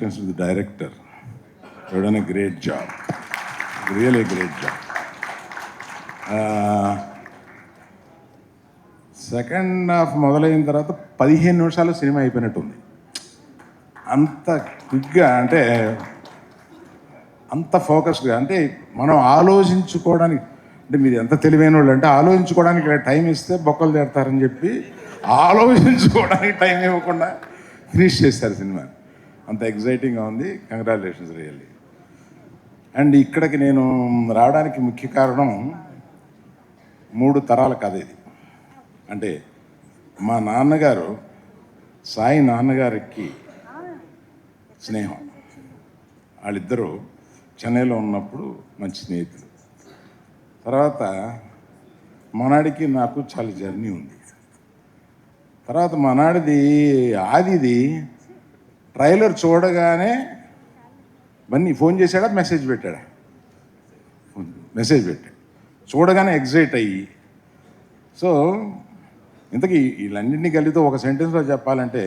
Congratulations to the director. You done a great job, really great job. Second half మొదలైన తర్వాత 15 నిమిషాలు cinema అయిపోయినట్టుంది. అంత క్విక్గా, అంటే అంత ఫోకస్డ్గా, అంటే మనం ఆలోచించుకోవడానికి, అంటే మీరు ఎంత తెలివైన వాళ్ళు అంటే ఆలోచించుకోవడానికి టైం ఇస్తే బొక్కలు తెడతారని చెప్పి ఆలోచించుకోవడానికి టైం ఇవ్వకుండా ఫినిష్ చేశారు సినిమా. అంత ఎగ్జైటింగ్గా ఉంది. Congratulations really. అండ్ ఇక్కడికి నేను రావడానికి ముఖ్య కారణం 3 తరాల కథ ఇది. అంటే మా నాన్నగారు సాయి నాన్నగారికి స్నేహం. వాళ్ళిద్దరూ చెన్నైలో ఉన్నప్పుడు మంచి స్నేహితులు. తర్వాత మనాడికి నాకు చాలా జర్నీ ఉంది. తర్వాత మనాడిది ఆదిది ట్రైలర్ చూడగానే బన్నీ ఫోన్ చేశాడా, మెసేజ్ పెట్టాడా? మెసేజ్ పెట్టాడు. చూడగానే ఎగ్జైట్ అయ్యి, సో ఇంతకీ వీళ్ళన్నింటినీ కలిపితే ఒక సెంటెన్స్లో చెప్పాలంటే,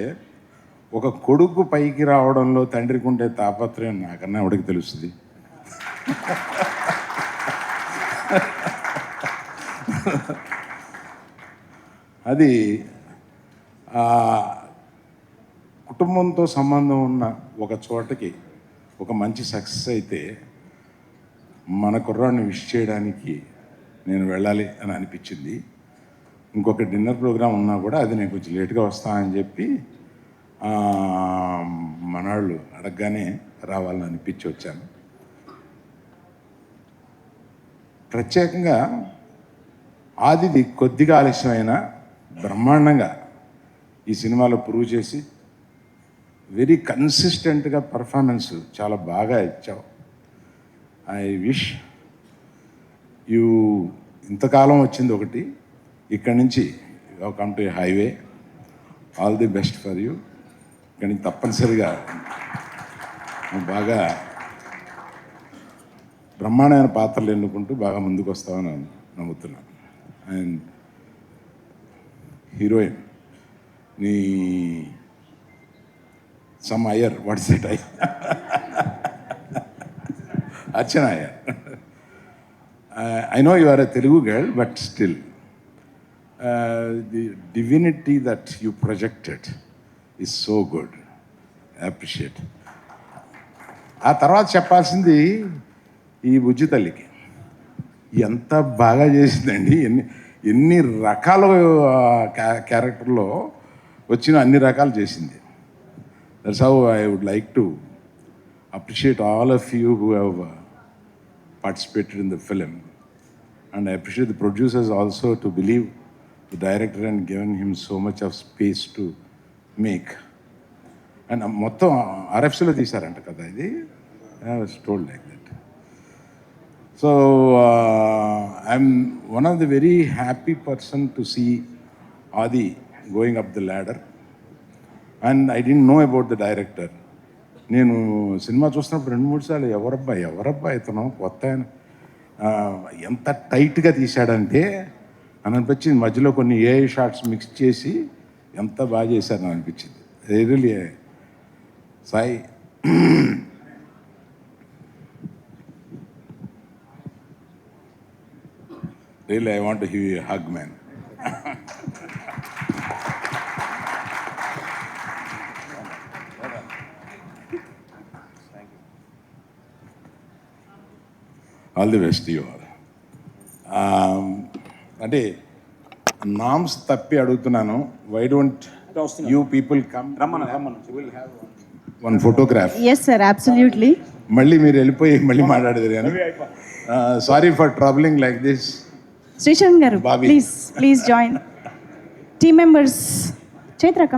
ఒక కొడుకు పైకి రావడంలో తండ్రికి ఉండే తాపత్రయం నాకన్నా ఎవడికి తెలుస్తుంది. అది కుటుంబంతో సంబంధం ఉన్న ఒక చోటకి ఒక మంచి సక్సెస్ అయితే మన కుర్రాడిని విష్ చేయడానికి నేను వెళ్ళాలి అని అనిపించింది. ఇంకొక డిన్నర్ ప్రోగ్రామ్ ఉన్నా కూడా అది నేను కొంచెం లేట్గా వస్తానని చెప్పి మనాళ్ళు అడగగానే రావాలని అనిపించి వచ్చాను. ప్రత్యేకంగా ఆదిది కొద్దిగా ఆలస్యమైన బ్రహ్మాండంగా ఈ సినిమాలో ప్రూవ్ చేసి వెరీ కన్సిస్టెంట్గా పర్ఫార్మెన్స్ చాలా బాగా ఇచ్చావు. ఐ విష్ యూ, ఇంతకాలం వచ్చింది ఒకటి, ఇక్కడి నుంచి come to highway. All the best for you. ఇక్కడి నుంచి తప్పనిసరిగా బాగా బ్రహ్మాండమైన పాత్రలు ఎన్నుకుంటూ బాగా ముందుకు వస్తామని నమ్ముతున్నాను. అండ్ హీరోయిన్ నీ some Iyer, what's it I Archana Iyer. I know you are a Telugu girl, but still, the divinity that you projected is so good. I appreciate. ఆ తర్వాత చెప్పాల్సింది ఈ బుజ్జి తల్లికి ఎంత బాగా చేసిందండి. ఎన్ని రకాల క్యారెక్టర్లో వచ్చిన అన్ని రకాలు చేసింది. That's how I would like to appreciate all of you who have participated in the film, and I appreciate the producers also to believe the director and given him so much of space to make. And మొత్తం RFCలో తీశారంట కదా ఇది. I was told like that. So I'm one of the very happy person to see Adi going up the ladder, and I didn't know about the director. నేను cinema చూస్తున్నప్పుడు 2-3 సార్లు ఎవరబ్బా ఇతను కొత్త ఎంత టైట్గా తీశాడంటే అని అనిపించింది. మధ్యలో కొన్ని ఏఐ షార్ట్స్ మిక్స్ చేసి ఎంత బాగా చేశారని అనిపించింది. Really Sai, really I want to give you a hug man. All the best you all. అంటే నామ్స్ తప్పి అడుగుతున్నాను. Why don't you people come, one photograph. Yes sir, absolutely. మళ్ళీ మీరు వెళ్ళిపోయి మళ్ళీ మాట్లాడేది కానీ sorry for troubling like this. Srisharan garu, please join. Team members, చైత్రకం.